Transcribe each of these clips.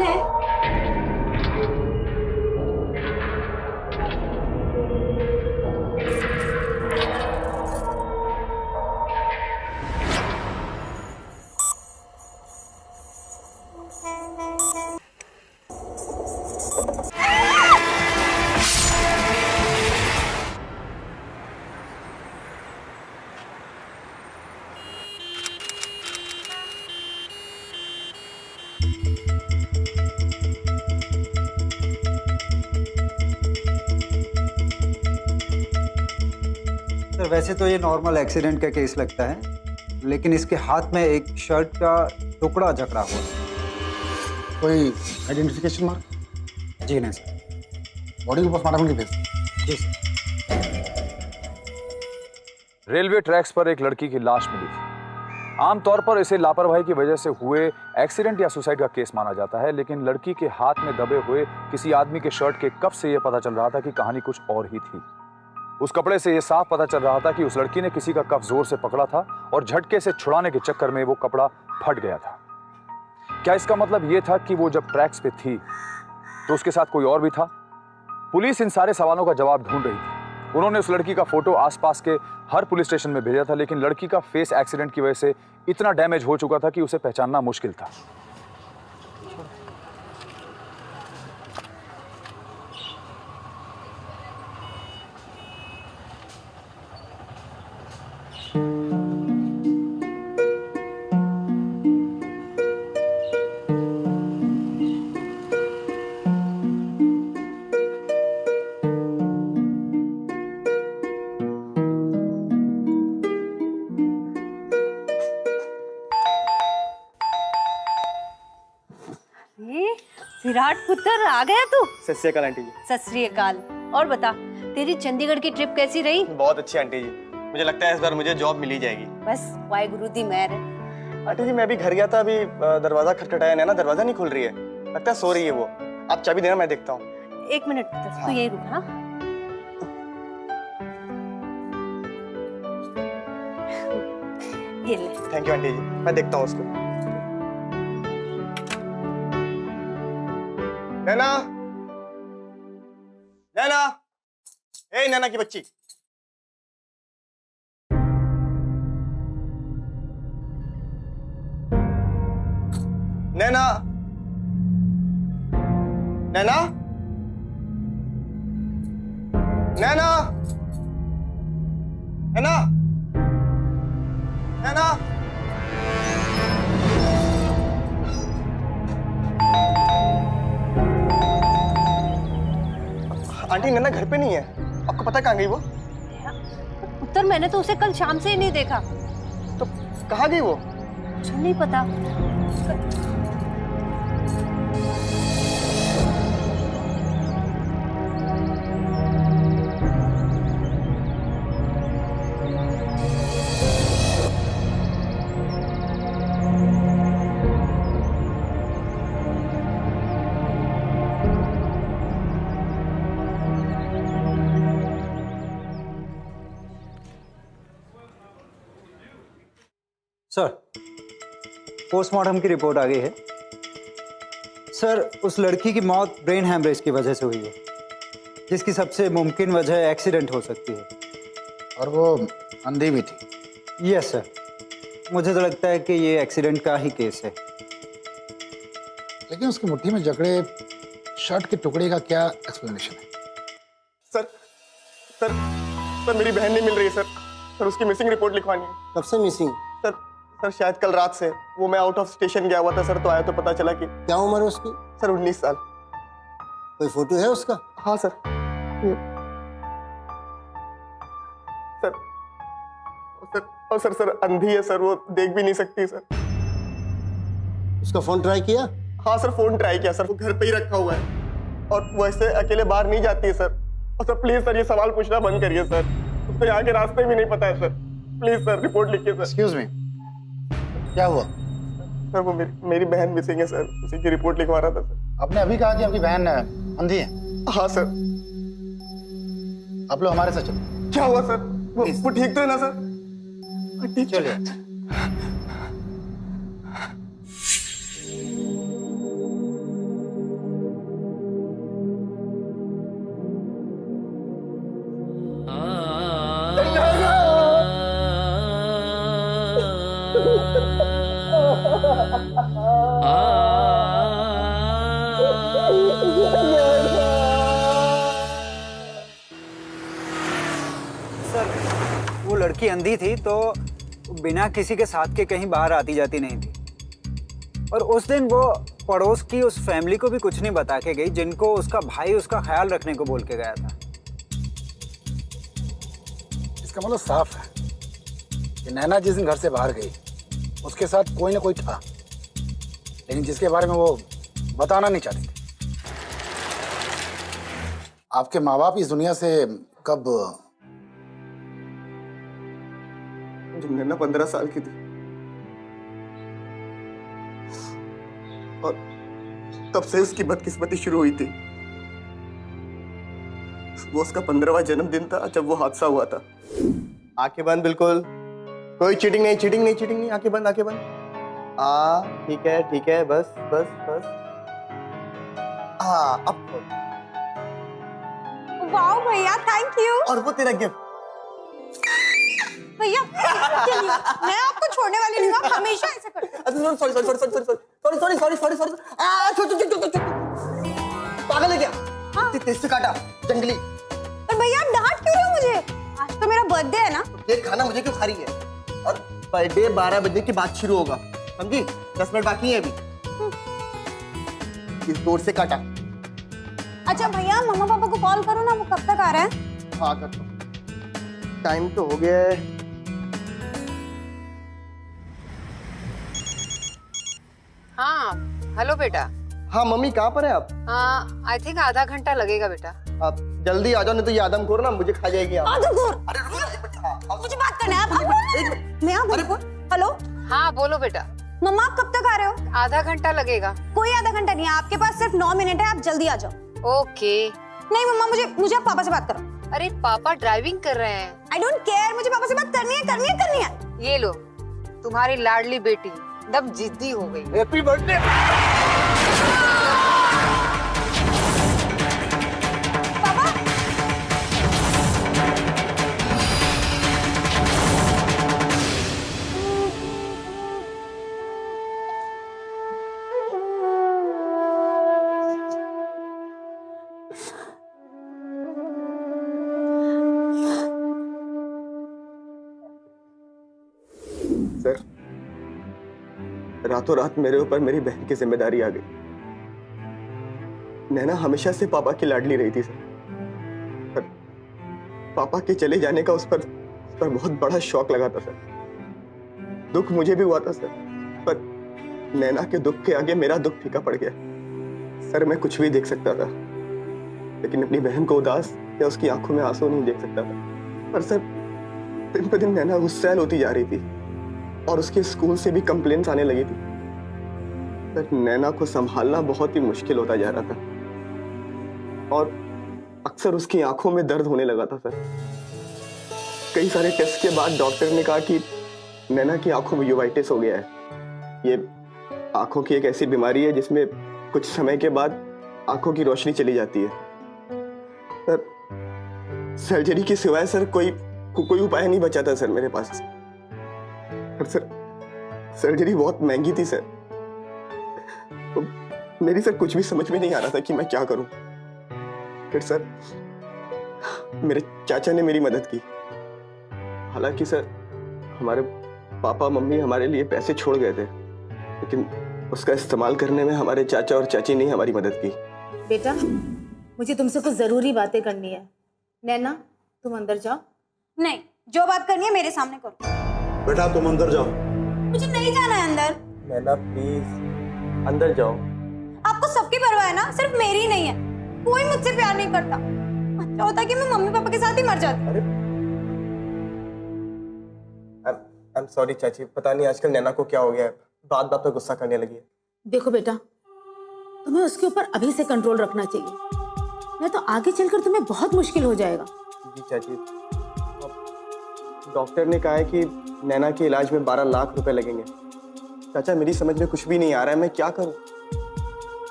है? सर वैसे तो ये नॉर्मल एक्सीडेंट का केस लगता है, लेकिन इसके हाथ में एक शर्ट का टुकड़ा जकड़ा हुआ है। कोई आइडेंटिफिकेशन मार्क? जी नहीं सर। बॉडी को पोस्टमार्टम के भेज। जी सर। रेलवे ट्रैक्स पर एक लड़की की लाश मिली थी। आमतौर पर इसे लापरवाही की वजह से हुए एक्सीडेंट या सुसाइड का केस माना जाता है, लेकिन लड़की के हाथ में दबे हुए किसी आदमी के शर्ट के कफ से यह पता चल रहा था कि कहानी कुछ और ही थी। उस कपड़े से यह साफ पता चल रहा था कि उस लड़की ने किसी का कफ जोर से पकड़ा था और झटके से छुड़ाने के चक्कर में वो कपड़ा फट गया था। क्या इसका मतलब यह था कि वो जब ट्रैक्स पे थी तो उसके साथ कोई और भी था? पुलिस इन सारे सवालों का जवाब ढूंढ रही थी। उन्होंने उस लड़की का फोटो आसपास के हर पुलिस स्टेशन में भेजा था, लेकिन लड़की का फेस एक्सीडेंट की वजह से इतना डैमेज हो चुका था कि उसे पहचानना मुश्किल था। विराट पुत्र आ गया तू? सत श्री अकाल आंटी जी। सत श्री अकाल। और बता, तेरी चंडीगढ़ की ट्रिप कैसी रही? बहुत अच्छी आंटी जी, मुझे लगता है इस बार मुझे जॉब मिल ही जाएगी। बस वाहिगुरु दी मेहर है। आंटी जी मैं अभी घर गया था, अभी दरवाजा खटखटाया, नैना दरवाजा नहीं खुल रही है, लगता है सो रही है वो। आप चाबी देना, मैं देखता हूँ। एक मिनट पुत्र, तू यही रुक। हाँ ये ले। थैंक यू आंटी जी, मैं देखता हूँ उसको। नैना, नैना, ए नैना की बच्ची। नैना, नैना, नैना, नैना, नैना। आंटी नैना घर पे नहीं है, आपको पता कहाँ गई वो? पुत्र मैंने तो उसे कल शाम से ही नहीं देखा। तो कहाँ गई वो? मुझे नहीं पता। सर पोस्टमार्टम की रिपोर्ट आ गई है। सर उस लड़की की मौत ब्रेन हैमरेज की वजह से हुई है, जिसकी सबसे मुमकिन वजह एक्सीडेंट हो सकती है। और वो अंधी भी थी। यस सर, मुझे तो लगता है कि ये एक्सीडेंट का ही केस है। लेकिन उसकी मुट्ठी में जकड़े शर्ट के टुकड़े का क्या एक्सप्लेनेशन है? सर सर सर मेरी बहन नहीं मिल रही है सर। सर उसकी मिसिंग रिपोर्ट लिखवानी है। कब से मिसिंग? सर सर शायद कल रात से। वो मैं आउट ऑफ स्टेशन गया हुआ था सर, तो आया तो पता चला कि। क्या उम्र है उसकी? सर 19 साल। कोई फोटो है उसका? हाँ सर। सर सर और सर अंधी है सर, वो देख भी नहीं सकती सर। उसका फोन ट्राई किया? हाँ सर फोन ट्राई किया सर, वो घर पे ही रखा हुआ है और वो ऐसे अकेले बाहर नहीं जाती है सर। और सर प्लीज सर ये सवाल पूछना बंद करिए सर, उसको यहाँ के रास्ते भी नहीं पता है सर। प्लीज सर रिपोर्ट लिखिए सर। एक्सक्यूज मी, क्या हुआ? सर वो मेरी बहन मिसिंग है सर, उसी की रिपोर्ट लिखवा रहा था सर। आपने अभी कहा कि आपकी बहन अंधी है। हाँ सर। आप लोग हमारे साथ चलो। क्या हुआ सर? वो ठीक तो है ना सर? ठीक चलिए। लड़की अंधी थी तो बिना किसी के साथ के कहीं बाहर आती जाती नहीं थी। और उस दिन वो पड़ोस की उस फैमिली को भी कुछ नहीं बता के गई जिनको उसका भाई उसका ख्याल रखने को बोल के गया था। इसका मतलब साफ है कि नैना जिस दिन घर से बाहर गई उसके साथ कोई ना कोई था, लेकिन जिसके बारे में वो बताना नहीं चाहती थी। आपके माँ बाप इस दुनिया से कब? जब नैना 15 साल की थी और तब से उसकी बदकिस्मती शुरू हुई थी। वो उसका 15वां जन्मदिन था जब वो हादसा हुआ था। आंखें बंद, बिल्कुल कोई चीटिंग नहीं, चीटिंग नहीं, चीटिंग नहीं। आंखें बंद, आंखें बंद। ठीक है, बस बस बस। अब खोल। वाओ भैया, थैंक यू। और वो तेरा गिफ्ट। भैया मैं आपको छोड़ने वाली नहीं हूँ, आप हमेशा ऐसे करते हो। सॉरी। पागल है क्या? तेज से काटा, जंगली। पर भैया आप डांट क्यों रहे हो मुझे? आज तो मेरा बर्थडे है ना। ये खाना मुझे क्यों खा रही है? और बर्थडे 12 बजे के बाद शुरू होगा, समझी? 10 मिनट बाकी है अभी। इस जोर से काटा। अच्छा भैया, मम्मा पापा को कॉल करो ना, वो कब तक आ रहे हैं? हाँ कर दो, टाइम तो हो गया है। हाँ हेलो बेटा। हाँ मम्मी, कहाँ पर है आप? हाँ आई थिंक आधा घंटा लगेगा बेटा। आप जल्दी आ जाओ, नहीं तो ये आदमखोर ना मुझे खा जाएगी। आदमखोर? अरे रुको ना, एक मिनट। हाँ, मुझे बात करना है। आप मैं आदमखोर? हेलो हाँ बोलो बेटा। मम्मा, आप कब तक आ रहे हो? आधा घंटा लगेगा। कोई आधा घंटा नहीं है, आपके पास सिर्फ 9 मिनट है, आप जल्दी आ जाओ। ओके। नहीं मम्मा, मुझे आप पापा से बात करो। अरे पापा ड्राइविंग कर रहे हैं। आई डोंट केयर, मुझे पापा से बात करनी है। ये लो तुम्हारी लाडली बेटी दम जिद्दी हो गई। Happy birthday. पापा सर, रातों रात मेरे ऊपर मेरी बहन की जिम्मेदारी आ गई। नैना हमेशा से पापा की लाडली रही थी सर, पर पापा के चले जाने का उस पर बहुत बड़ा शौक लगा था सर। दुख मुझे भी हुआ था सर, पर नैना के दुख के आगे मेरा दुख फीका पड़ गया। सर मैं कुछ भी देख सकता था, लेकिन अपनी बहन को उदास या उसकी आंखों में आंसू नहीं देख सकता था। पर सर दिन पर दिन नैना गुस्सैल होती जा रही थी और उसके स्कूल से भी कंप्लेंट्स आने लगी थी। पर नैना को संभालना बहुत ही मुश्किल होता जा रहा था और अक्सर उसकी आंखों में दर्द होने लगा था सर। कई सारे टेस्ट के बाद डॉक्टर ने कहा कि नैना की आंखों में यूवाइटिस हो गया है। ये आंखों की एक ऐसी बीमारी है जिसमें कुछ समय के बाद आंखों की रोशनी चली जाती है। पर सर्जरी के सिवाय सर कोई उपाय नहीं बचा था सर मेरे पास। पर सर सर्जरी बहुत महंगी थी सर, तो मेरी सर कुछ भी समझ में नहीं आ रहा था कि मैं क्या करूं। फिर सर मेरे चाचा ने मेरी मदद की। हालांकि सर हमारे पापा मम्मी हमारे लिए पैसे छोड़ गए थे, लेकिन उसका इस्तेमाल करने में हमारे चाचा और चाची ने हमारी मदद की। बेटा मुझे तुमसे कुछ जरूरी बातें करनी है। नैना तुम अंदर जाओ। नहीं, जो बात करनी है मेरे सामने करो। बेटा तुम अंदर जाओ। मुझे नहीं जाना है अंदर। नैना प्लीज अंदर जाओ। आपको सबकी परवाह है ना, सिर्फ मेरी नहीं है। कोई मुझसे प्यार नहीं करता। अच्छा होता कि मैं मम्मी पापा के साथ ही मर जाती। अरे आई एम सॉरी चाची, पता नहीं आजकल नैना को क्या हो गया है, बात बात पर गुस्सा करने लगी है। देखो बेटा, तुम्हें उसके ऊपर अभी से कंट्रोल रखना चाहिए, नहीं तो आगे चलकर तुम्हें बहुत मुश्किल हो जाएगा। जी चाची, डॉक्टर ने कहा है कि नैना के इलाज में 12 लाख रुपए लगेंगे। चाचा मेरी समझ में कुछ भी नहीं आ रहा है, मैं क्या करूं?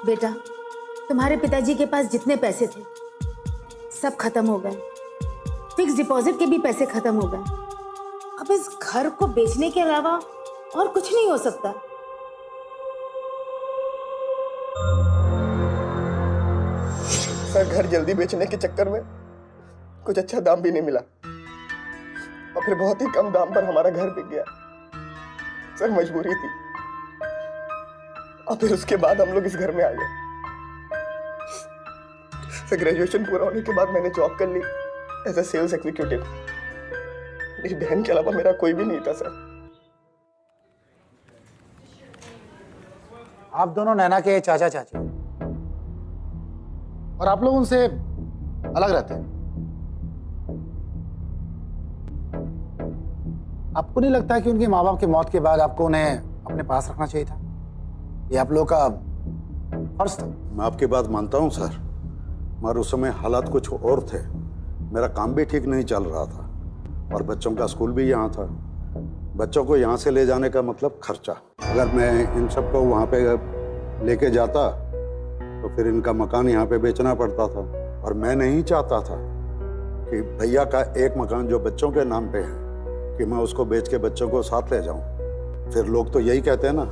बेटा तुम्हारे पिताजी के पास जितने पैसे थे सब खत्म हो गए। फिक्स डिपॉजिट के भी पैसे खत्म हो गए। अब इस घर को बेचने के अलावा और कुछ नहीं हो सकता। सर घर जल्दी बेचने के चक्कर में कुछ अच्छा दाम भी नहीं मिला। अब और फिर बहुत ही कम दाम पर हमारा घर बिक गया सर, मजबूरी थी। और फिर उसके बाद हम लोग इस घर में आ गए सर। ग्रेजुएशन पूरा होने के बाद मैंने जॉब कर ली एज ए सेल्स एग्जीक्यूटिव। मेरी बहन के अलावा मेरा कोई भी नहीं था सर। आप दोनों नैना के चाचा चाची हैं। और आप लोग उनसे अलग रहते हैं। आपको नहीं लगता कि उनके माँ बाप की मौत के बाद आपको उन्हें अपने पास रखना चाहिए था? ये आप लोगों का फर्ज था। मैं आपकी बात मानता हूँ सर, मगर उस समय हालात कुछ और थे। मेरा काम भी ठीक नहीं चल रहा था और बच्चों का स्कूल भी यहाँ था। बच्चों को यहाँ से ले जाने का मतलब खर्चा। अगर मैं इन सबको वहाँ पे लेके जाता तो फिर इनका मकान यहाँ पे बेचना पड़ता था। और मैं नहीं चाहता था कि भैया का एक मकान जो बच्चों के नाम पे है कि मैं उसको बेच के बच्चों को साथ ले जाऊं। फिर लोग तो यही कहते हैं ना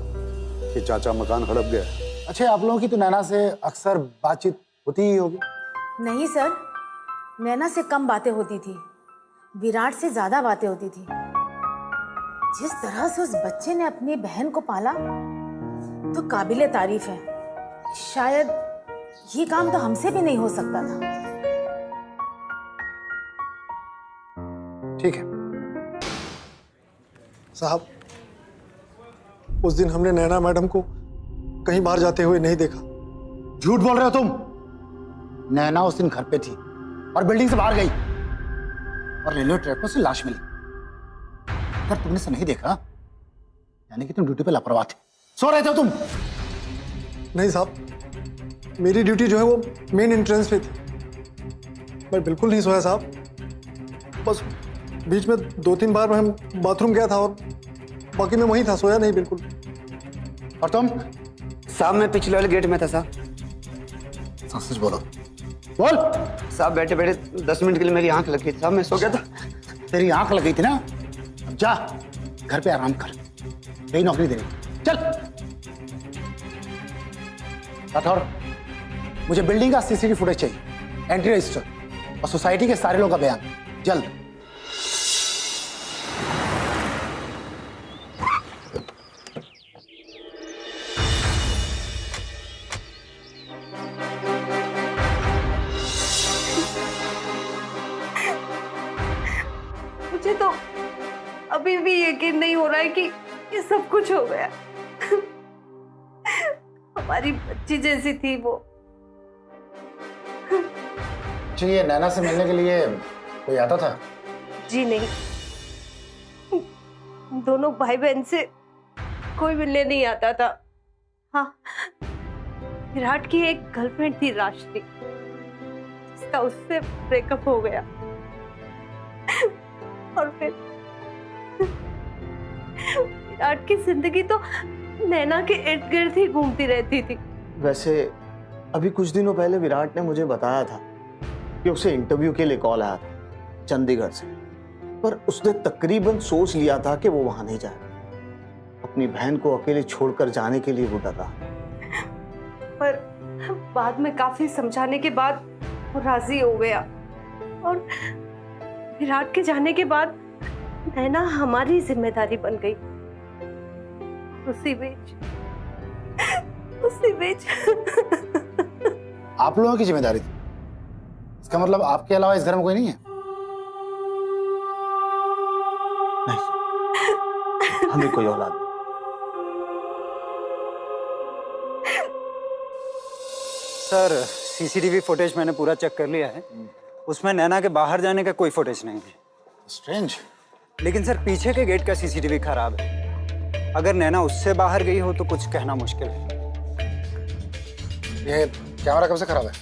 कि चाचा मकान हड़प गया। अच्छा, आप लोगों की तो नैना से अक्सर बातचीत होती ही होगी। नहीं सर, नैना से कम बातें होती थी, विराट से ज्यादा बातें होती थी। जिस तरह से उस बच्चे ने अपनी बहन को पाला तो काबिले तारीफ है। शायद ये काम तो हमसे भी नहीं हो सकता था। ठीक है साहब, उस दिन हमने नैना मैडम को कहीं बाहर जाते हुए नहीं देखा। झूठ बोल रहे हो तुम। नैना उस दिन घर पे थी और बिल्डिंग से बाहर गई और रेलवे ट्रैक पर से लाश मिली। अगर तुमने से नहीं देखा यानी कि तुम ड्यूटी पे लापरवाह थे। सो रहे थे तुम। नहीं साहब, मेरी ड्यूटी जो है वो मेन एंट्रेंस पे थी। मैं बिल्कुल नहीं सोया साहब। बस बीच में 2-3 बार मैं बाथरूम गया था और बाकी मैं वहीं था, सोया नहीं बिल्कुल। और तुम? साहब मैं पिछले वाले गेट में था साहब। सच बोलो। बोल। साहब बैठे बैठे 10 मिनट के लिए मेरी आंख लग गई थी साहब, मैं सो गया था। तेरी आंख लग गई थी ना? अब जा घर पे आराम कर, यही नौकरी दे रही। चल राठौर, मुझे बिल्डिंग का सीसीटीवी फुटेज चाहिए, एंट्री रजिस्टर और सोसाइटी के सारे लोगों का बयान, जल्द। मुझे तो अभी भी यकीन नहीं हो रहा है कि ये सब कुछ हो गया। हमारी बच्ची जैसी थी वो। ये नैना से मिलने के लिए कोई आता था? जी नहीं, दोनों भाई बहन से कोई मिलने नहीं आता था। हाँ, विराट की एक गर्लफ्रेंड थी राशि, जिसका उससे ब्रेकअप हो गया और फिर विराट की जिंदगी तो नैना के इर्द गिर्द ही घूमती रहती थी। वैसे अभी कुछ दिनों पहले विराट ने मुझे बताया था कि उसे इंटरव्यू के लिए कॉल आया था चंडीगढ़ से, पर उसने तकरीबन सोच लिया था कि वो वहां नहीं जाएगा। अपनी बहन को अकेले छोड़कर जाने के लिए वो डर रहा। पर बाद में काफी समझाने के बाद वो राजी हो गया और विराट के जाने के बाद नैना हमारी जिम्मेदारी बन गई। उसी बीच आप लोगों की जिम्मेदारी थी? इसका मतलब आपके अलावा इस घर में कोई नहीं है? नहीं, हमें कोई औलाद नहीं। सर, सीसीटीवी फुटेज मैंने पूरा चेक कर लिया है। उसमें नैना के बाहर जाने का कोई फुटेज नहीं है। स्ट्रेंज। लेकिन सर, पीछे के गेट का सीसीटीवी खराब है। अगर नैना उससे बाहर गई हो तो कुछ कहना मुश्किल है। ये कैमरा कब से खराब है?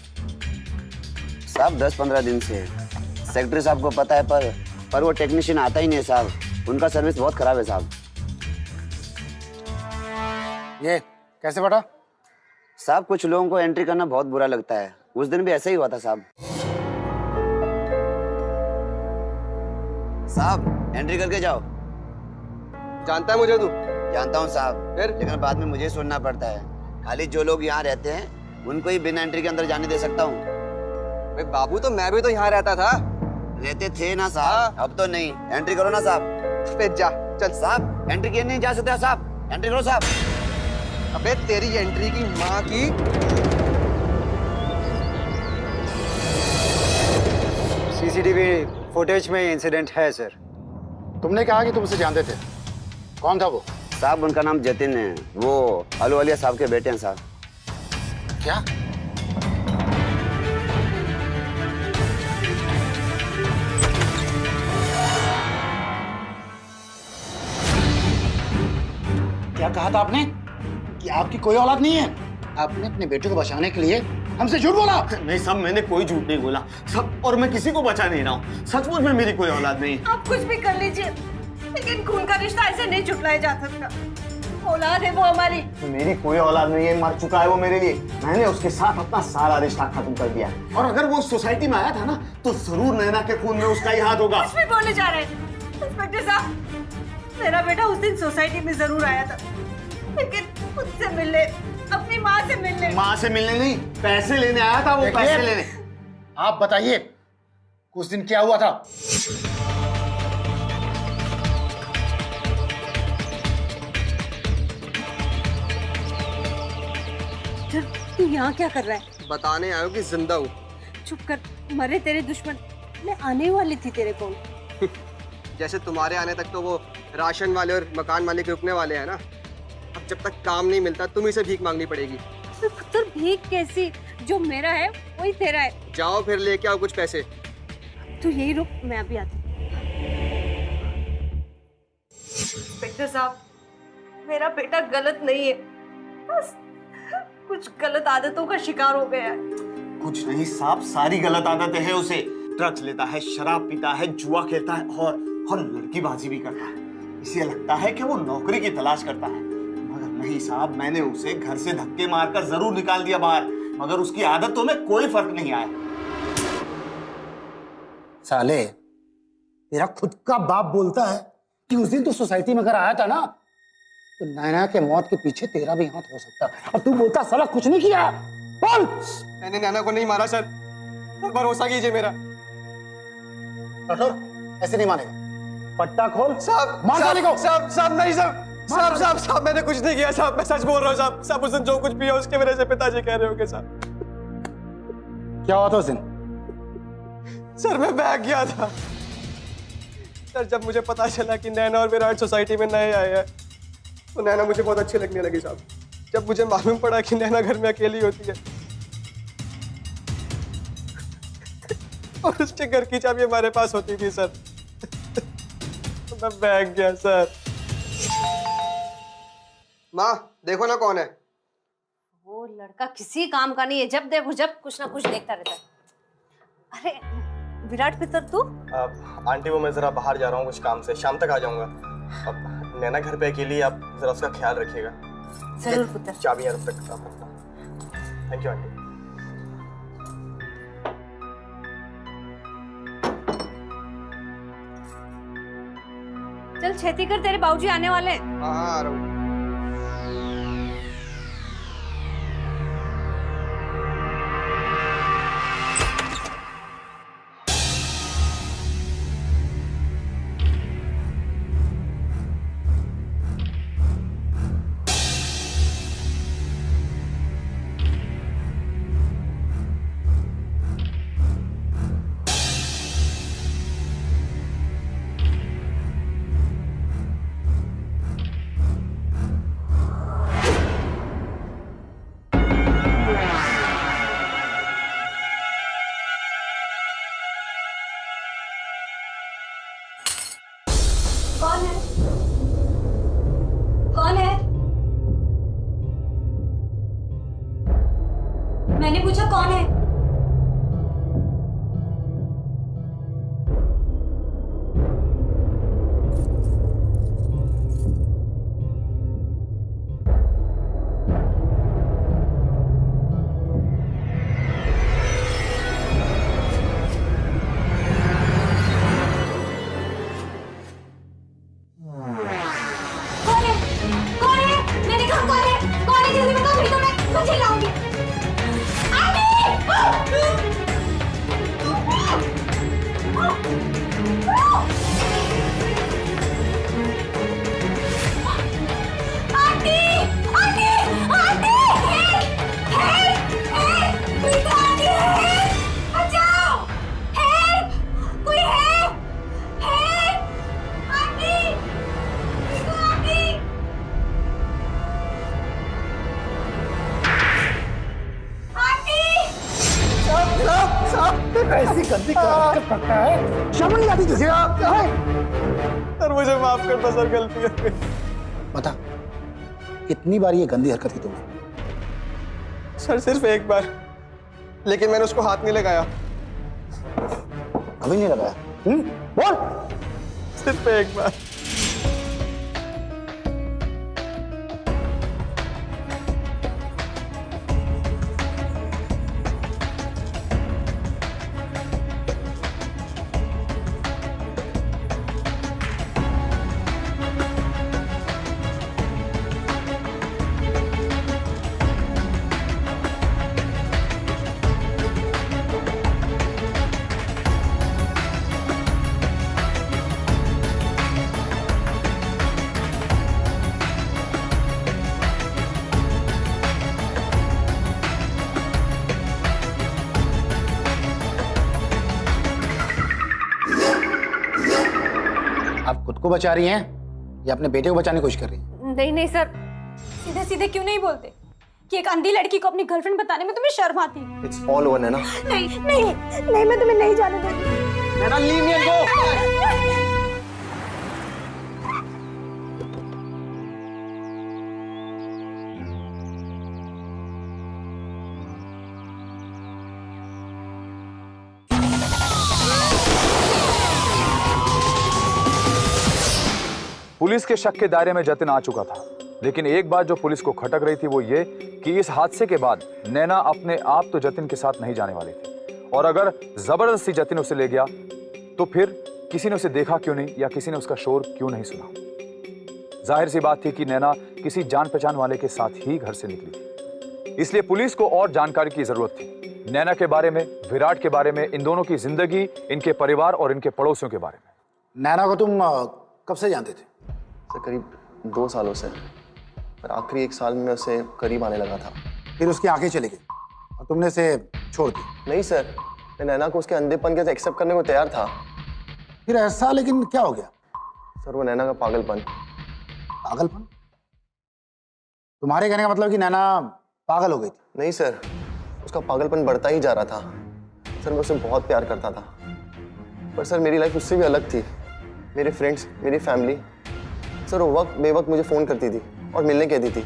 साहब 10-15 दिन से सेक्रेटरी साहब को पता है, पर वो टेक्नीशियन आता ही नहीं है साहब। उनका सर्विस बहुत खराब है साहब। ये कैसे पता? साहब कुछ लोगों को एंट्री करना बहुत बुरा लगता है। उस दिन भी ऐसा ही हुआ था साहब। साहब एंट्री करके जाओ। जानता है मुझे तू? जानता हूँ साहब, फिर? लेकिन बाद में मुझे सुनना पड़ता है। खाली जो लोग यहाँ रहते हैं उनको ही बिना एंट्री के अंदर जाने दे सकता हूँ। बाबू तो मैं भी तो यहाँ रहता था। रहते थे ना साहब, अब तो नहीं। एंट्री करो ना साहब। फिर जा चल। साहब एंट्री किए नहीं जा सकते साहब, एंट्री करो साहब। अबे तेरी एंट्री की माँ की। सीसीटीवी फुटेज में इंसिडेंट है सर। तुमने कहा कि तुम उसे जानते थे, कौन था वो? साहब उनका नाम जतिन है, वो अलूवालिया साहब के बेटे हैं साहब। क्या? क्या कहा था आपने कि आपकी कोई औलाद नहीं है? आपने अपने बेटे को बचाने के लिए हमसे झूठ बोला। नहीं साहब, मैंने कोई झूठ नहीं बोला सब, और मैं किसी को बचा नहीं रहा हूँ। सचमुच में मेरी कोई औलाद नहीं है। आप कुछ भी कर लीजिए, लेकिन खून का रिश्ता ऐसे नहीं छुटलाया जा सकता। औलाद है वो हमारी। मेरी कोई औलाद नहीं है, मर चुका है वो मेरे लिए। मैंने उसके साथ अपना सारा रिश्ता खत्म कर दिया, और अगर वो सोसाइटी में आया था ना, तो जरूर नैना के खून में उसका ही हाथ होगा। कुछ भी बोले जा रहे हैं इंस्पेक्टर साहब। मेरा बेटा उस दिन सोसाइटी में जरूर आया था, लेकिन उससे मिलने, अपनी माँ से मिलने। माँ से मिलने नहीं, पैसे लेने आया था वो। पैसे लेने। आप बताइए कुछ दिन क्या हुआ था? तू यहाँ क्या कर रहा है? बताने आयो कि जिंदा हूँ। चुप कर, मरे तेरे दुश्मन। मैं आने वाली थी तेरे को। जैसे तुम्हारे आने तक तो वो राशन वाले और मकान मालिक रुकने वाले हैं ना, अब जब तक काम नहीं मिलता तुम ही से भीख मांगनी पड़ेगी। तो पुत्र भीख कैसी? जो मेरा है वही तेरा है। जाओ फिर लेके आओ कुछ पैसे। तू यही रुक, मैं अभी आती हूँ। इंस्पेक्टर साहब, मेरा बेटा गलत नहीं है, बस कुछ गलत आदतों का शिकार हो गया है। कुछ नहीं साहब, सारी गलत आदतें हैं उसे। ड्रग्स लेता है, शराब पीता है, जुआ खेलता है और लड़कीबाजी भी करता है। इसे लगता है कि वो नौकरी की तलाश करता है, मगर नहीं साहब, मैंने उसे घर से धक्के मारकर जरूर निकाल दिया बाहर, मगर उसकी आदतों में कोई फर्क नहीं आया। साले, तेरा खुद का बाप बोलता है कि उस दिन तो सोसाइटी में अगर आया था ना, तो नैना के मौत के पीछे तेरा भी हाथ हो सकता, और तू बोलता साला कुछ नहीं किया। बोल। मैंने नैना को नहीं मारा सर, भरोसा कीजिए मेरा। ऐसे नहीं मानेगा, पट्टा खोल साहब। मार साले को। साहब नहीं साहब, मैंने कुछ नहीं किया साहब, मैं सच बोल रहा हूँ साहब। उस दिन जो कुछ भी है उसके वजह से पिताजी कह रहे होंगे साहब। क्या हुआ था उस दिन? सर मैं भाग गया था सर, जब मुझे पता चला कि नैना और विराट सोसाइटी में नए आए हैं, तो नैना मुझे बहुत अच्छी लगने लगी साहब। जब मुझे मालूम पड़ा कि नैना घर में अकेली होती है और उसके घर की चाबी हमारे पास होती थी सर, तो मैं भाग गया सर। माँ देखो ना कौन है। वो लड़का किसी काम का नहीं है, जब देखो जब कुछ ना कुछ देखता रहता है। अरे विराट पितर तू? आंटी वो मैं जरा बाहर जा रहा हूँ कुछ काम से, शाम तक आ जाऊंगा। अब नैना घर पे अकेली, आप जरा उसका ख्याल रखिएगा। जरूर पुत्र। चाबियां रख सकता। Thank you aunty. चल छेती कर, तेरे बाबूजी आने वाले हैं। हाँ आ रहा हूँ। कौन है? कौन है? मैंने पूछा कौन है? जल्दी बताओ, नहीं तो मैं चिल्लाऊंगी। ऐसी गंदी हरकत करता है, शर्म नहीं आती तुझे? सर मुझे माफ कर दो सर, गलती हो गई। बता, कितनी बार ये गंदी हरकत की तुमने? सर सिर्फ एक बार, लेकिन मैंने उसको हाथ नहीं लगाया। कभी नहीं लगाया? बोल। सिर्फ एक बार। आप खुद को बचा रही हैं या अपने बेटे को बचाने की कोशिश कर रही हैं? नहीं नहीं सर, सीधे सीधे क्यों नहीं बोलते कि एक अंधी लड़की को अपनी गर्लफ्रेंड बताने में तुम्हें शर्म आती है? It's all over Naina. नहीं नहीं नहीं, मैं तुम्हें नहीं जाने दूंगी। Naina leave me and go. Police के शक के दायरे में जतिन आ चुका था, लेकिन एक बात जो पुलिस को खटक रही थी वो ये कि इस हादसे के बाद नैना अपने आप तो जतिन के साथ नहीं जाने वाली थी, और अगर जबरदस्ती जतिन उसे ले गया तो फिर किसी ने उसे देखा क्यों नहीं या किसी ने उसका शोर क्यों नहीं सुना। जाहिर सी बात थी कि नैना किसी जान पहचान वाले के साथ ही घर से निकली थी, इसलिए पुलिस को और जानकारी की जरूरत थी, नैना के बारे में, विराट के बारे में, इन दोनों की जिंदगी, इनके परिवार और इनके पड़ोसियों के बारे में। नैना को तुम कब से जानते थे? सर करीब 2 सालों से, पर आखिरी 1 साल में उसे करीब आने लगा था। फिर उसकी आंखें चली गई और तुमने उसे छोड़ दी? नहीं सर, मैं नैना को उसके अंधेपन के एक्सेप्ट करने को तैयार था। फिर ऐसा, लेकिन क्या हो गया? सर वो नैना का पागलपन। पागलपन? तुम्हारे कहने का मतलब कि नैना पागल हो गई थी? नहीं सर, उसका पागलपन बढ़ता ही जा रहा था। सर मैं उसे बहुत प्यार करता था, पर सर मेरी लाइफ उससे भी अलग थी। मेरे फ्रेंड्स, मेरी फैमिली, सर वो वक्त बेवक्त मुझे फ़ोन करती थी और मिलने कहती थी।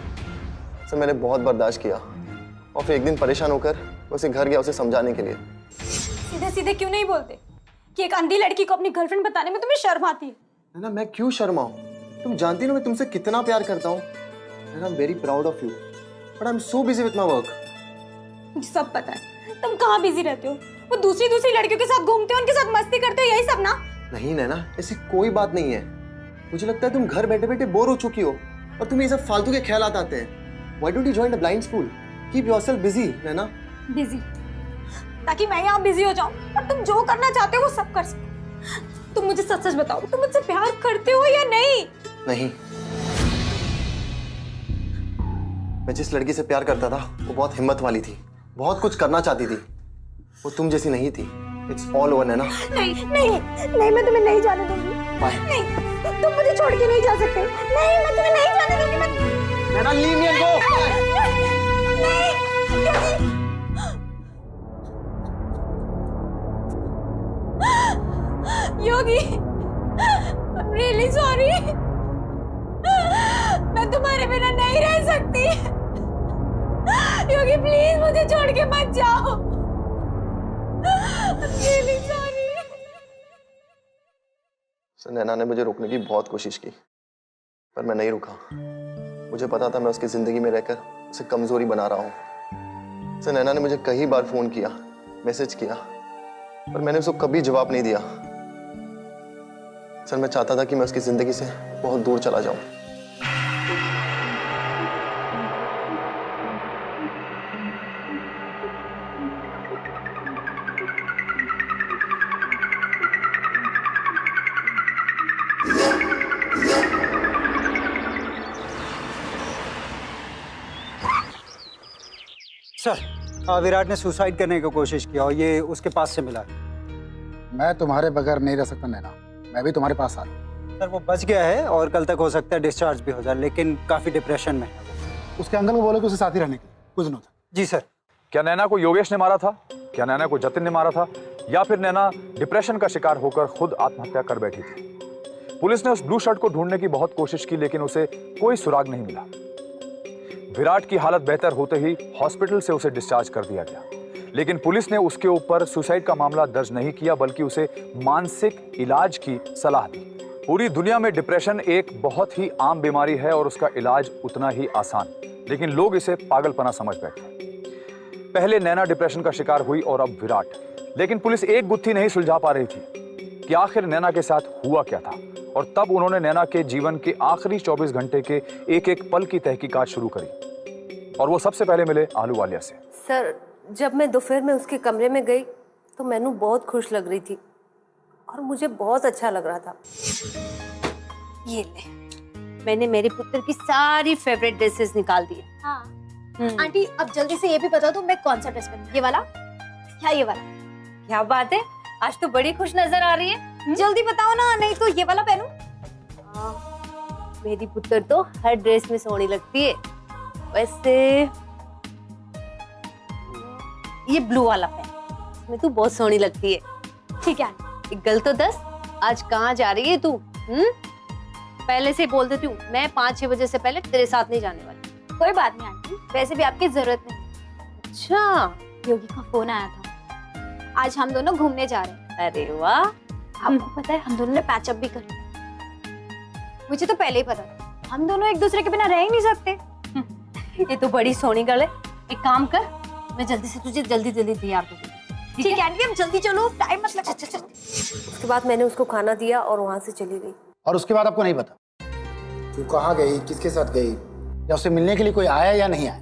सर मैंने बहुत बर्दाश्त किया और फिर एक दिन परेशान होकर मैं उसे घर गया उसे समझाने के लिए। सीधे सीधे क्यों नहीं बोलते कि एक अंधी लड़की को अपनी गर्लफ्रेंड बताने में तुम्हें शर्म आती है? ना मैं क्यों शर्माऊं? तुम जानती हो मैं तुमसे कितना प्यार करता हूँ। I am very proud of you, but I am so busy with my work. मुझे सब पता है तुम कहाँ बिजी रहते हो। वो दूसरी लड़कियों के साथ घूमते हो, उनके साथ मस्ती करते हो, यही सब ना? नहीं नैना, ऐसी कोई बात नहीं है। मुझे लगता है तुम घर बैठे बैठे बोर हो चुकी हो और तुम्हें ये सब फालतू के ख्यालात आते हैं। Why don't you join a blind school? Keep yourself busy, Naina. Busy ताकि मैं यहाँ बिजी हो जाऊँ और तुम जो करना चाहते हो वो सब कर सको। तुम मुझे सच सच बताओ, तुम मुझसे प्यार करते हो या नहीं? नहीं, मैं जिस लड़की से प्यार करता था वो बहुत हिम्मत वाली थी, बहुत कुछ करना चाहती थी। वो तुम जैसी नहीं थी। It's all over Naina. नहीं नहीं नहीं, मैं तुम्हें नहीं जाने दूंगी। बाय। नहीं, तुम मुझे छोड़ के नहीं जा सकते। नहीं, मैं तुम्हें नहीं जाने दूंगी। Naina leave me and go. Yogi, I'm really sorry। मैं तुम्हारे बिना नहीं रह सकती। योगी प्लीज मुझे छोड़ के मत जाओ। I'm really sorry। नैना ने मुझे रोकने की बहुत कोशिश की, पर मैं नहीं रुका। मुझे पता था मैं उसकी जिंदगी में रहकर उसे कमजोरी बना रहा हूँ। सर नैना ने मुझे कई बार फोन किया, मैसेज किया, पर मैंने उसको कभी जवाब नहीं दिया। सर मैं चाहता था कि मैं उसकी जिंदगी से बहुत दूर चला जाऊं। सर विराट ने सुसाइड करने की कोशिश किया और ये उसके पास से मिला। मैं तुम्हारे बगैर नहीं रह सकता नैना, मैं भी तुम्हारे पास आ रहा हूँ। सर वो बच गया है और कल तक हो सकता है डिस्चार्ज भी हो जाए, लेकिन काफी डिप्रेशन में है। उसके अंकल को बोलो कि उसे साथ ही रहने के लिए कुछ दिनों तक। जी सर। क्या नैना को योगेश ने मारा था? क्या नैना को जतिन ने मारा था या फिर नैना डिप्रेशन का शिकार होकर खुद आत्महत्या कर बैठी थी? पुलिस ने उस ब्लू शर्ट को ढूंढने की बहुत कोशिश की, लेकिन उसे कोई सुराग नहीं मिला। विराट की हालत बेहतर होते ही हॉस्पिटल से उसे डिस्चार्ज कर दिया गया, लेकिन पुलिस ने उसके ऊपर सुसाइड का मामला दर्ज नहीं किया, बल्कि उसे मानसिक इलाज की सलाह दी। पूरी दुनिया में डिप्रेशन एक बहुत ही आम बीमारी है और उसका इलाज उतना ही आसान, लेकिन लोग इसे पागलपना समझ बैठे। पहले नैना डिप्रेशन का शिकार हुई और अब विराट, लेकिन पुलिस एक गुत्थी नहीं सुलझा पा रही थी कि आखिर नैना के साथ हुआ क्या था। और तब उन्होंने नैना के जीवन के आखिरी 24 घंटे के एक एक पल की तहकीकात शुरू करी, और वो सबसे पहले मिले आहलूवालिया से। सर, जब मैं दोपहर में उसके कमरे में गई तो मैनू बहुत खुश लग रही थी और मुझे बहुत अच्छा लग रहा था। ये ले, मैंने मेरे पुत्र की सारी फेवरेट ड्रेसेस निकाल दी। हाँ। आंटी अब जल्दी से ये भी बता दो मैं कौन सा ड्रेस पहनूं, ये वाला या ये वाला? क्या बात है, आज तो बड़ी खुश नजर आ रही है। जल्दी बताओ ना, नहीं तो ये वाला पहनूं। मेरी पुत्र तो हर ड्रेस में सोहनी लगती है। वैसे ये ब्लू वाला पहन, इसमें तू बहुत सोहनी लगती है। ठीक है आंटी। एक गल तो दस, आज कहाँ जा रही है तू? पहले से बोल देती हूँ, मैं 5-6 बजे से पहले तेरे साथ नहीं जाने वाली। कोई बात नहीं आंटी, वैसे भी आपकी जरूरत नहीं। अच्छा, योगी का फोन आया था, आज हम दोनों घूमने जा रहे हैं। अरे वाह। आपको पता है हम दोनों ने पैचअप भी कर लिया। मुझे तो पहले ही पता था, हम दोनों एक दूसरे के बिना रह ही नहीं सकते। ये तो बड़ी सोहनी गल है। एक काम कर, मैं जल्दी से तुझे जल्दी तैयार कर दूंगी। ठीक है आंटी, हम जल्दी चलो, टाइम मत लगा। उसके बाद मैंने उसको खाना दिया और वहां से चली गई। और उसके बाद आपको नहीं पता तू कहाँ गई, किसके साथ गई, या उससे मिलने के लिए कोई आया या नहीं आया?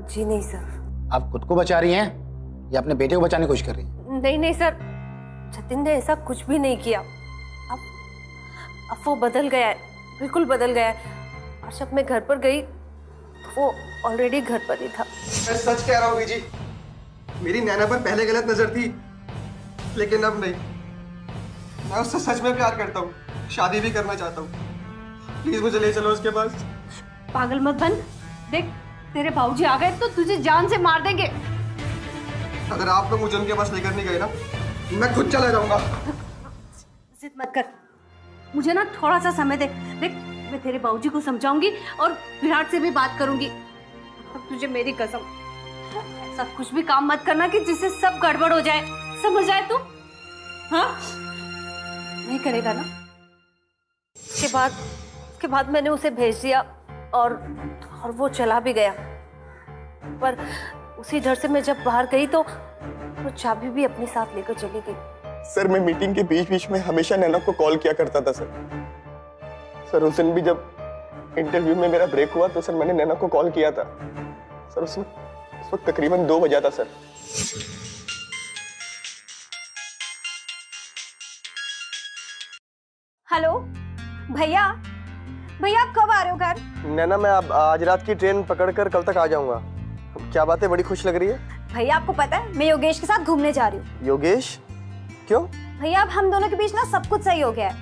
जी नहीं सर। आप खुद को बचा रही हैं या अपने बेटे को बचाने की कोशिश कर रही हैं? नहीं सर, जतिन ने ऐसा कुछ भी नहीं किया। अब वो बदल गया है, बिल्कुल बदल गया है। और जब मैं घर पर गई तो वो ऑलरेडी घर पर ही था। मैं सच कह रहा हूँ बीजी, मेरी नैना पर पहले गलत नजर थी, लेकिन अब नहीं। मैं उससे सच में प्यार करता हूँ, शादी भी करना चाहता हूँ। प्लीज मुझे ले चलो उसके पास। पागल मत बन, देख तेरे बाबूजी आ गए तो तुझे जान से मार देंगे। अगर आप लोग मुझे उनके पास लेकर नहीं गए ना, मैं खुद चला जाऊंगा। जिद मत कर, मुझे ना थोड़ा सा समय दे। देख मैं तेरे बाबूजी को समझाऊंगी और विराट से भी बात करूंगी। अब तुझे मेरी कसम, ऐसा कुछ भी काम मत करना कि जिससे सब गड़बड़ हो जाए, समझ जाए तू? हाँ, नहीं करेगा ना? उसके बाद मैंने उसे भेज दिया और वो चला भी गया। पर उसी डर से मैं जब बाहर गई तो वो चाबी भी अपने साथ लेकर चली गई। सर, मैं मीटिंग के बीच बीच में हमेशा नैना को कॉल किया करता था सर। उस दिन भी जब इंटरव्यू में मेरा ब्रेक हुआ तो सर मैंने नैना को कॉल किया था सर। उस वक्त तकरीबन 2 बजा था सर। हेलो भैया, भैया आप कब आ रहे हो घर? नैना, मैं आज रात की ट्रेन पकड़कर कल तक आ जाऊंगा। क्या बात है, बड़ी खुश लग रही है। भैया आपको पता है मैं योगेश के साथ घूमने जा रही हूँ। योगेश? क्यों? भैया अब हम दोनों के बीच ना सब कुछ सही हो गया है।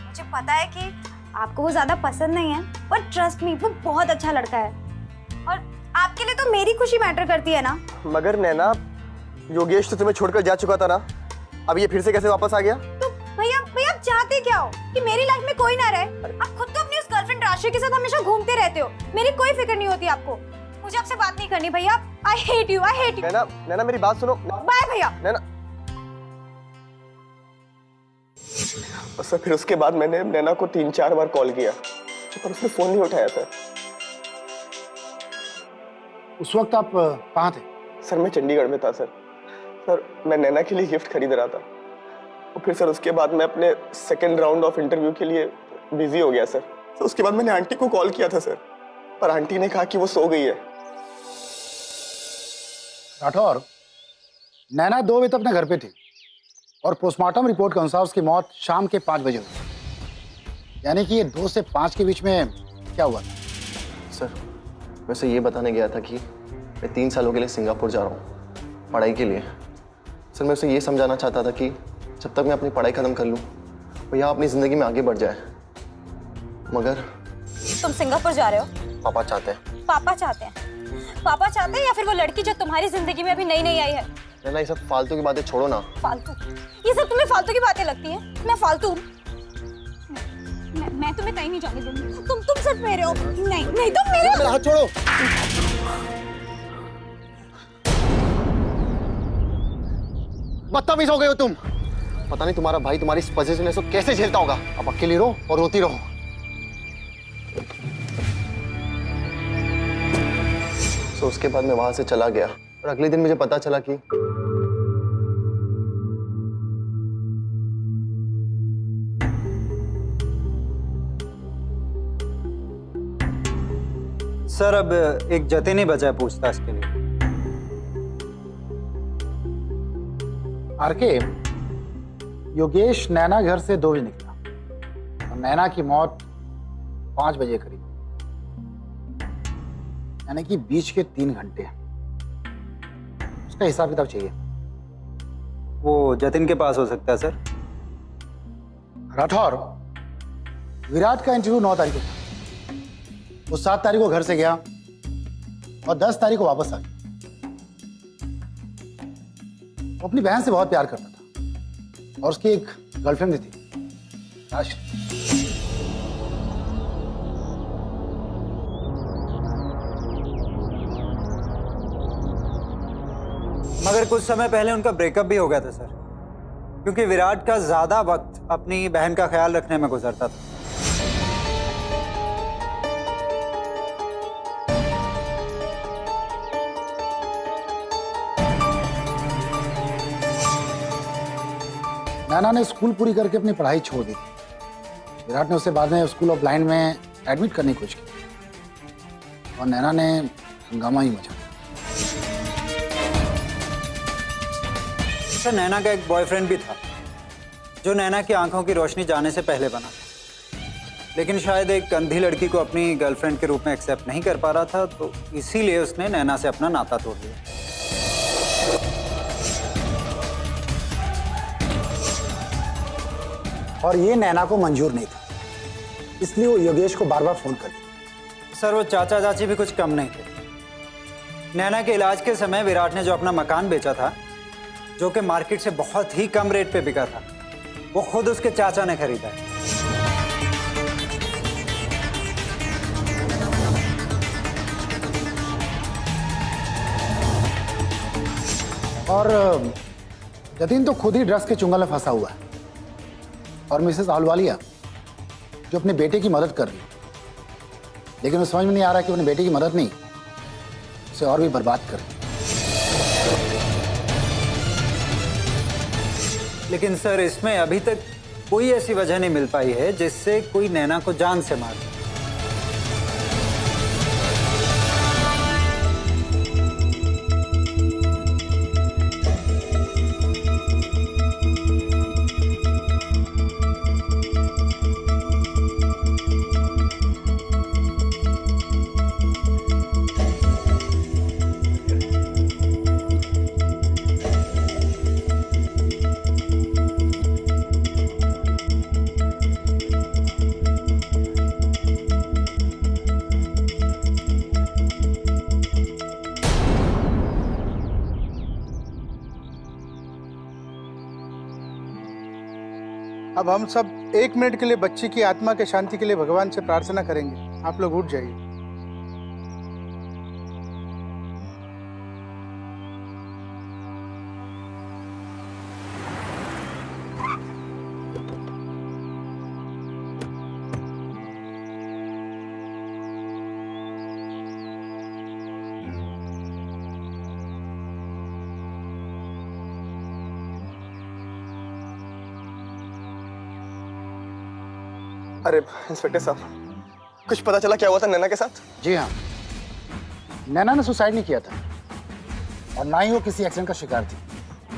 मुझे पता है कि आपको वो ज्यादा पसंद नहीं है, पर ट्रस्ट मी वो बहुत अच्छा लड़का है और आपके लिए तो मेरी खुशी मैटर करती है ना। मगर नैना, योगेश तो तुम्हें छोड़कर जा चुका था ना, अब ये फिर से कैसे वापस आ गया? तो भैया आप चाहते क्या हो कि मेरी लाइफ में कोई ना रहे? आप खुद तो अपनी उस गर्लफ्रेंड राशि के साथ हमेशा घूमते रहते हो, मेरी कोई फिक्र नहीं होती आपको। मुझे आपसे बात नहीं करनी भैया, आई हेट यू। नैना मेरी बात सुनो। बाय भैया। नैना, सर फिर उसके बाद मैंने नैना को 3-4 बार कॉल किया पर उसने फोन नहीं उठाया सर। उस वक्त आप कहाँ थे? सर मैं चंडीगढ़ में था सर मैं नैना के लिए गिफ्ट खरीद रहा था और फिर सर उसके बाद मैं अपने सेकेंड राउंड ऑफ इंटरव्यू के लिए बिजी हो गया सर। तो उसके बाद मैंने आंटी को कॉल किया था सर, पर आंटी ने कहा कि वो सो गई है। राठौर, नैना 2 बजे तक अपने घर पे थी और पोस्टमार्टम रिपोर्ट के अनुसार उसकी मौत शाम के 5 बजे हुई, यानी कि ये 2 से 5 के बीच में क्या हुआ? सर वैसे ये बताने गया था कि मैं 3 सालों के लिए सिंगापुर जा रहा हूँ पढ़ाई के लिए। सर मैं उसे ये समझाना चाहता था कि जब तक मैं अपनी पढ़ाई खत्म कर लूँ वो यहाँ अपनी ज़िंदगी में आगे बढ़ जाए। मगर तुम सिंगापुर जा रहे हो? पापा चाहते हैं। पापा चाहते हैं? पापा चाहते हैं या फिर वो लड़की जो तुम्हारी जिंदगी में अभी नई नई आई है? नैना ये सब फालतू की बातें छोड़ो ना। फालतू? ये सब तुम्हें फालतू की बातें लगती हैं? मैं फालतू हूँ? मैं तुम्हें कहीं नहीं जाने दूंगी। तुम सच मेरे हो? नहीं नहीं, तुम मेरे मेरा हाथ छोड़ो। बदतमीज हो गए हो तुम। पता नहीं तुम्हारा भाई तुम्हारी इस पोजीशन को कैसे झेलता होगा। अब अकेली रहो और रोती रहो। तो उसके बाद मैं वहां से चला गया और अगले दिन मुझे पता चला कि सर अब एक जतिन ही बचा है पूछताछ के लिए। आरके, योगेश नैना घर से 2 बजे निकला और नैना की मौत 5 बजे करीब, यानी कि बीच के 3 घंटे। उसका हिसाब किताब चाहिए। वो जतिन के पास हो सकता है सर। राठौर, विराट का इंटरव्यू 9 तारीख को था। वो 7 तारीख को घर से गया और 10 तारीख को वापस आ गया। वो अपनी बहन से बहुत प्यार करता था और उसकी एक गर्लफ्रेंड भी थी, राशि। मगर कुछ समय पहले उनका ब्रेकअप भी हो गया था सर, क्योंकि विराट का ज्यादा वक्त अपनी बहन का ख्याल रखने में गुजरता था। नैना ने स्कूल पूरी करके अपनी पढ़ाई छोड़ दी थी। विराट ने उसे बाद में स्कूल ऑफ ब्लाइंड में एडमिट करने की कोशिश की और नैना ने हंगामा ही मचा। सर नैना का एक बॉयफ्रेंड भी था जो नैना की आंखों की रोशनी जाने से पहले बना, लेकिन शायद एक अंधी लड़की को अपनी गर्लफ्रेंड के रूप में एक्सेप्ट नहीं कर पा रहा था, तो इसीलिए उसने नैना से अपना नाता तोड़ दिया। और ये नैना को मंजूर नहीं था, इसलिए वो योगेश को बार बार फोन कर दिया। सर वो चाचा चाची भी कुछ कम नहीं थे। नैना के इलाज के समय विराट ने जो अपना मकान बेचा था, जो कि मार्केट से बहुत ही कम रेट पे बिका था, वो खुद उसके चाचा ने खरीदा है। और जतिन तो खुद ही ड्रग्स के चुंगल में फंसा हुआ है और मिसेस आहलूवालिया जो अपने बेटे की मदद कर रही है, लेकिन वो समझ में नहीं आ रहा कि अपने बेटे की मदद नहीं, उसे और भी बर्बाद कर रही है। लेकिन सर इसमें अभी तक कोई ऐसी वजह नहीं मिल पाई है जिससे कोई नैना को जान से मार दे। अब हम सब 1 मिनट के लिए बच्ची की आत्मा के शांति के लिए भगवान से प्रार्थना करेंगे। आप लोग उठ जाइए। अरे इंस्पेक्टर साहब, कुछ पता चला क्या हुआ था नैना के साथ? जी हाँ, नैना ने सुसाइड नहीं किया था और ना ही वो किसी एक्सीडेंट का शिकार थी,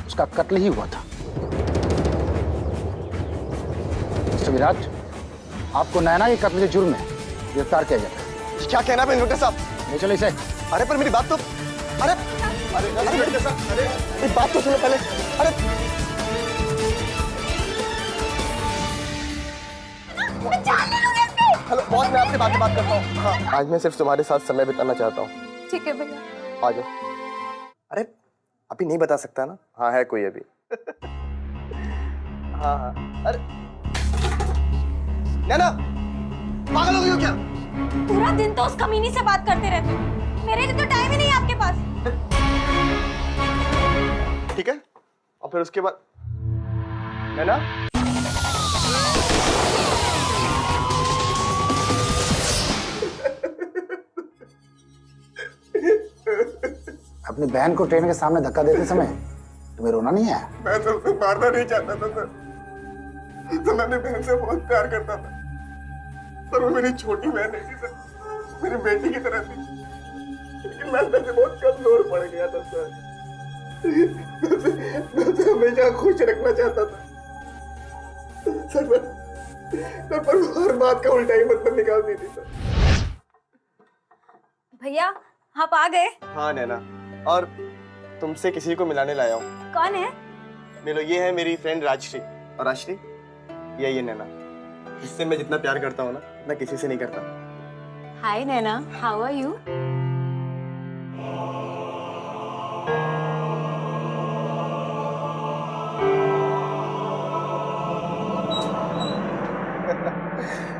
उसका कत्ल ही हुआ था। मिस्टर विराट, आपको नैना के कत्ल के जुर्म में गिरफ्तार किया जाएगा। क्या कहना है इंस्पेक्टर साहब? ले चलो इसे। अरे पर मेरी बात तो, अरे इंस्पेक्टर साहब, अरे मेरी बात तो सुनो पहले। अरे हेलो बॉस, मैं आपसे बात करता हूँ। हाँ, आज मैं सिर्फ तुम्हारे साथ समय बिताना चाहता हूँ। ठीक है भैया। आ जाओ। अरे अभी नहीं बता सकता ना। हाँ है कोई अभी। हाँ हाँ। अरे नैना पागल हो गई हो क्या? पूरा दिन तो उस कमीनी से बात करते रहते हो, मेरे लिए तो टाइम ही नहीं है आपके पास। ठीक है, और फिर उसके बाद नैना अपनी बहन को ट्रेन के सामने धक्का देते समय तुम्हें रोना नहीं आया? मैं तो उसे मारना नहीं चाहता था सर। तो मैं अपनी बहन से बहुत प्यार करता था, पर वो मेरी छोटी बहन नहीं थी सर, मेरी बेटी की तरह थी। लेकिन मैं अंदर से बहुत कमजोर पड़ गया था सर। मैं उसे हमेशा खुश रखना चाहता था सर, पर वो हर बात का उल्टा ही मतलब निकालती थी सर। भैया आप आ गए? हाँ नैना, और तुमसे किसी को मिलाने लाया हूँ। कौन है? मिलो, ये है मेरी फ्रेंड राजश्री। और राजश्री ये नैना, इससे मैं जितना प्यार करता हूँ ना मैं किसी से नहीं करता। हाय नैना, हाउ आर यू?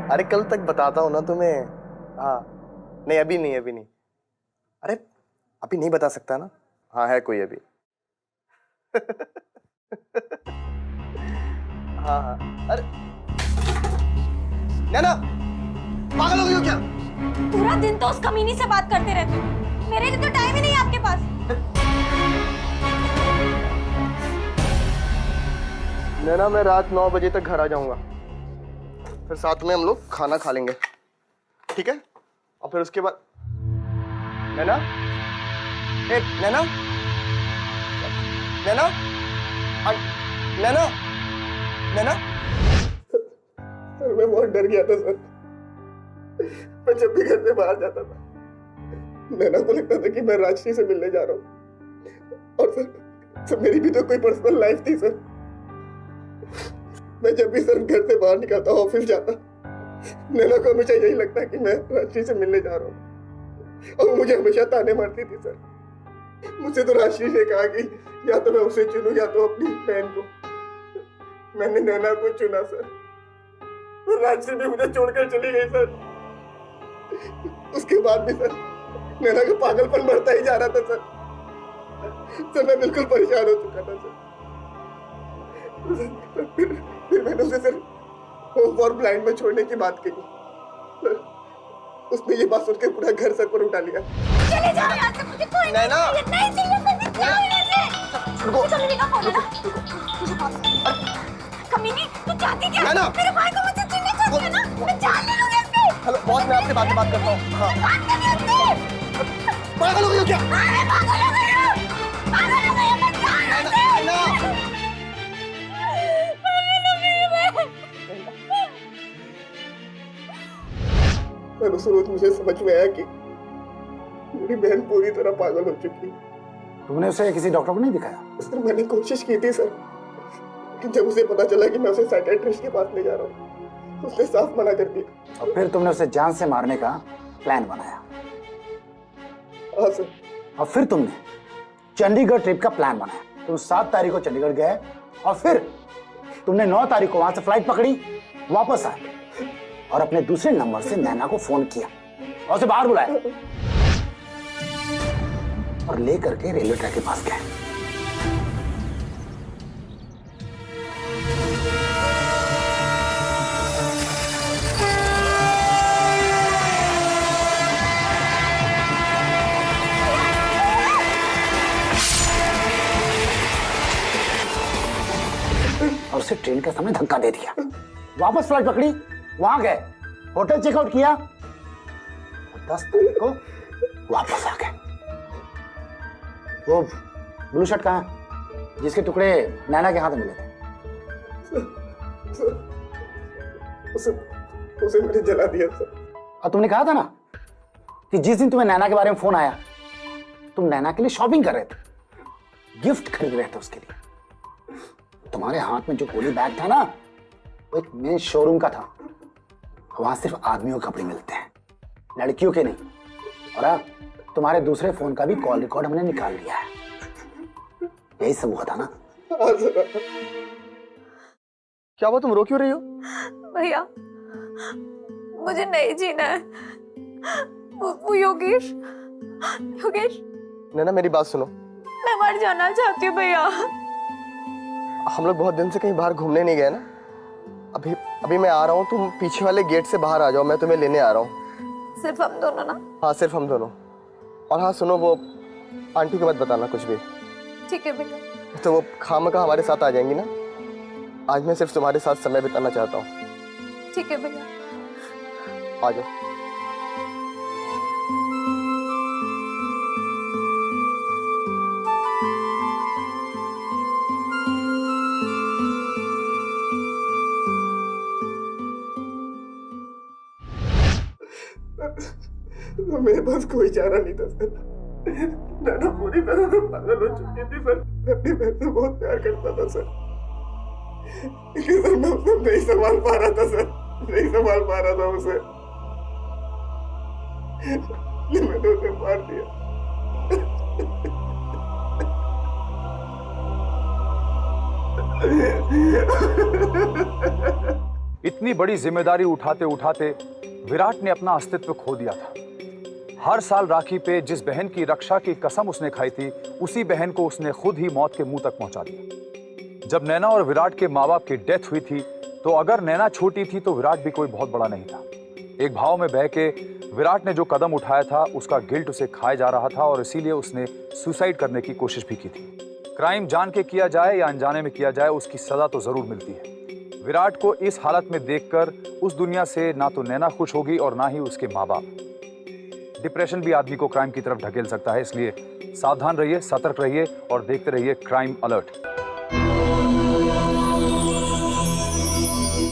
अरे कल तक बताता हूँ ना तुम्हें। हाँ नहीं अभी नहीं, अभी नहीं। अरे अभी नहीं बता सकता ना। हाँ है कोई अभी। हाँ हाँ। अरे नैना पागल हो गई हो क्या? पूरा दिन तो उस कमीनी से बात करते रहते हो, मेरे लिए तो टाइम ही नहीं है आपके पास। नैना मैं रात 9 बजे तक घर आ जाऊंगा, फिर साथ में हम लोग खाना खा लेंगे, ठीक है? और फिर उसके बाद नैना, ए नैना, नैना, नैना, नैना। सर मैं बहुत डर गया था सर। मैं जब भी घर से बाहर जाता था नैना को लगता था कि मैं राजश्री से मिलने जा रहा हूँ, और सर मेरी भी तो कोई पर्सनल लाइफ थी सर। मैं जब भी सर घर से बाहर निकलता, ऑफिस जाता, नैना को हमेशा यही लगता कि मैं राजश्री से मिलने जा रहा हूँ, और वो मुझे हमेशा ताने मारती थी सर। मुझसे तो राजश्री ने कहा कि या तो मैं उसे चुनूं या तो अपनी बहन को। मैंने नैना को चुना सर, तो राजश्री भी मुझे छोड़कर चली गई सर। उसके बाद भी सर नैना का पागलपन बढ़ता ही जा रहा था सर। सर मैं बिल्कुल परेशान हो चुका था सर। फिर मैंने उसे सर होप फॉर ब्लाइंड में छोड़ने की बात कही। उसने ये बात सुनकर पूरा घर सर पर उठा लिया। चले जाओ यहाँ से, मुझे कोई नहीं चाहिए, नहीं चाहिए मुझे, जाओ यहाँ से। मुझे कमीनी का फोन है ना, मुझे कॉल कर। कमीनी तू चाहती क्या? मेरे भाई को मुझे छीनना चाहती है ना, मैं जान ले लूंगी इससे। हेलो बॉस, मैं आपसे बात करता हूँ। हाँ पागल हो गई हो क्या? अरे पागल हो गई हो, पागल हो गई हो, मैं जान यहाँ से। उस रोज मुझे समझ में आया कि मेरी बहन पूरी तरह पागल हो चुकी है। तुमने उसे किसी डॉक्टर को नहीं दिखाया? सर मैंने कोशिश की थी सर, लेकिन जब उसे पता चला कि मैं उसे साइकियाट्रिस्ट के पास ले जा रहा हूँ, उसने साफ मना कर दिया। और फिर तुमने उसे जान से मारने का प्लान बनाया? हाँ सर। और फिर तुमने चंडीगढ़ ट्रिप का प्लान बनाया। तुम 7 तारीख को चंडीगढ़ गए और फिर तुमने 9 तारीख को वहां से फ्लाइट पकड़ी, वापस आए और अपने दूसरे नंबर से नैना को फोन किया और उसे बाहर बुलाया और लेकर के रेलवे ट्रैक के पास गए। और उसे ट्रेन के सामने धक्का दे दिया, वापस फ्लाइट पकड़ी, वहां गए, होटल चेकआउट किया और 10 तारीख को वापस आ गए। वो ब्लू शर्ट कहाँ है जिसके टुकड़े नैना के हाथ में मिले थे? उसे मैंने जला दिया सर। और तुमने कहा था ना कि जिस दिन तुम्हें नैना के बारे में फोन आया, तुम नैना के लिए शॉपिंग कर रहे थे, गिफ्ट खरीद रहे थे उसके लिए। तुम्हारे हाथ में जो गोली बैग था ना, वो एक मेन शोरूम का था। वहां सिर्फ आदमियों के कपड़े मिलते हैं, लड़कियों के नहीं। और तुम्हारे दूसरे फोन का भी कॉल रिकॉर्ड हमने निकाल लिया है। यही सब हुआ था ना? क्या हुआ, तुम रो क्यों रही हो? भैया मुझे नहीं जीना है। वो योगेश योगेश। नैना मेरी बात सुनो। मैं मर जाना चाहती हूँ भैया। हम लोग बहुत दिन से कहीं बाहर घूमने नहीं गए ना। अभी मैं आ रहा हूँ, तुम पीछे वाले गेट से बाहर आ जाओ, मैं तुम्हें लेने आ रहा हूँ। सिर्फ हम दोनों ना? हाँ सिर्फ हम दोनों। और हाँ सुनो, वो आंटी को मत बताना कुछ भी। ठीक है भैया। तो वो खामखा हमारे साथ आ जाएंगी ना। आज मैं सिर्फ तुम्हारे साथ समय बिताना चाहता हूँ। ठीक है भैया। आ जाओ। तो मेरे पास कोई चारा नहीं था सर। नैना पूरी तरह से पागल हो चुकी थी सर। मैं अपनी बहन से बहुत प्यार करता था सर, लेकिन सर मैं उसे नहीं संभाल पा रहा था सर, नहीं संभाल पा रहा था उसे। मैंने उसे मार दिया। इतनी बड़ी जिम्मेदारी उठाते उठाते विराट ने अपना अस्तित्व खो दिया था। हर साल राखी पे जिस बहन की रक्षा की कसम उसने खाई थी, उसी बहन को उसने खुद ही मौत के मुंह तक पहुंचा दिया। जब नैना और विराट के माँ बाप की डेथ हुई थी, तो अगर नैना छोटी थी तो विराट भी कोई बहुत बड़ा नहीं था। एक भाव में बह के विराट ने जो कदम उठाया था, उसका गिल्ट उसे खाए जा रहा था और इसीलिए उसने सुसाइड करने की कोशिश भी की थी। क्राइम जान के किया जाए या अनजाने में किया जाए, उसकी सजा तो जरूर मिलती है। विराट को इस हालत में देखकर उस दुनिया से ना तो नैना खुश होगी और ना ही उसके माँ बाप। डिप्रेशन भी आदमी को क्राइम की तरफ ढकेल सकता है, इसलिए सावधान रहिए, सतर्क रहिए और देखते रहिए क्राइम अलर्ट।